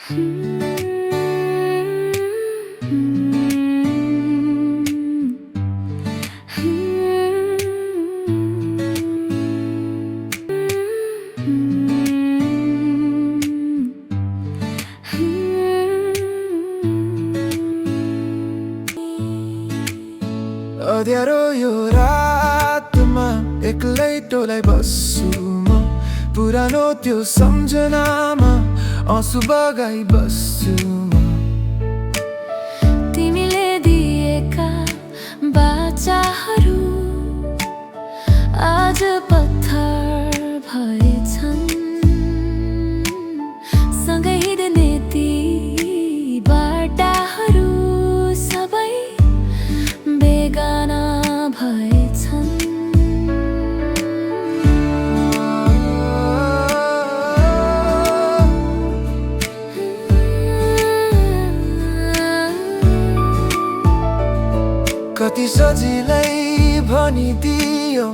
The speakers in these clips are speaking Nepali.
अँध्यारो यो रातमा एक्लै टोलाइ बस्छु म पुरानो त्यो सम्झनामा आँसु बगाई बस्छु म तिमीले दिएका बाचाहरू आज पत्थर भएछन् सँगै हिँड्ने ती बाटाहरू सबै बेगाना भएछन् कति सजिलै भनिदियो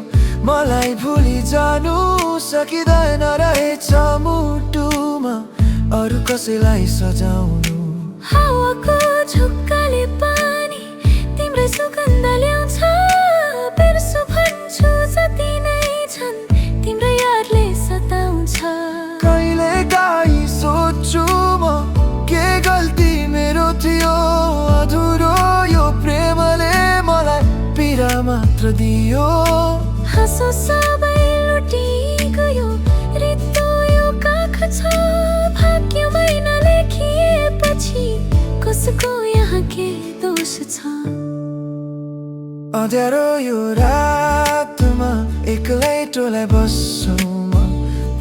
मलाई भुली जानु सकिँदैन रहेछ मुटुमा अरू कसैलाई सजाउनु हावाको झुक्काले पानी तिम्रै सुगन्ध ल्याउँछ बिर्सु भन्छु जति नै छन् तिम्रो यादले सताउँछ कहिले काहीँ सोच्छु म के गल्ती मेरो थियो अधुरो यो प्रेमले मलाई पीडा मात्र दियो हाँसो सबै लुटी गयो रित्तो यो काख छ भाग्यमै नलेखिएपछि कसको यहाँ के दोष छ अँध्यारो यो रातमा एक्लै टोलाइ बस्छु म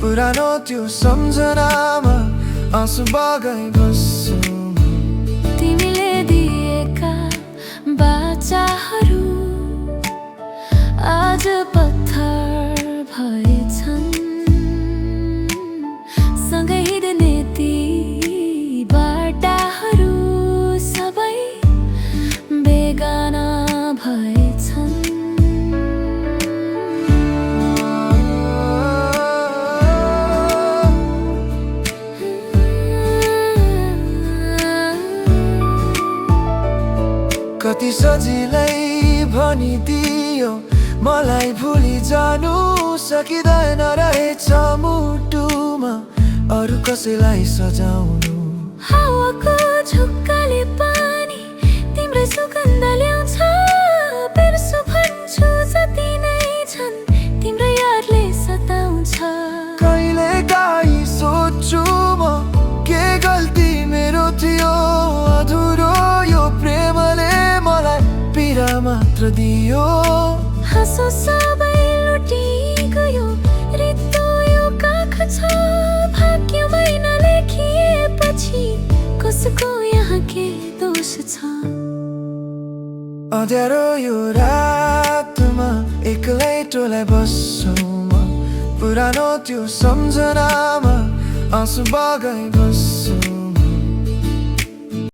पुरानो त्यो सम्झनामा आँसु बगाई बस्छु तिमीले दिएका बाचाहरू आज पत्थर भएछन् सँगै हिँड्ने ती बाटाहरू सबै बेगाना भएछन् कति सजिलै भनिदियो मलाई भुली जानु सकिँदैन रहेछ मुटुमा अरू कसैलाई सजाउनु हावाको झुक्काले पानी तिम्रै सुगन्ध ल्याउँछ बिर्सु भन्छु जति नै छन् तिम्रो यादले सताउँछ कहिले काहीँ सोच्छु म के गल्ती मेरो थियो अधुरो यो प्रेमले मलाई पीडा मात्र दियो हाँसो सबै लुटी गयो रित्तो यो काख छ भाग्यमै नलेखिएपछि कसको यहाँ के दोष छ अँध्यारो यो रातमा एक्लै टोलाइ बस्छु म पुरानो त्यो सम्झनामा आँसु बगाई बस्छु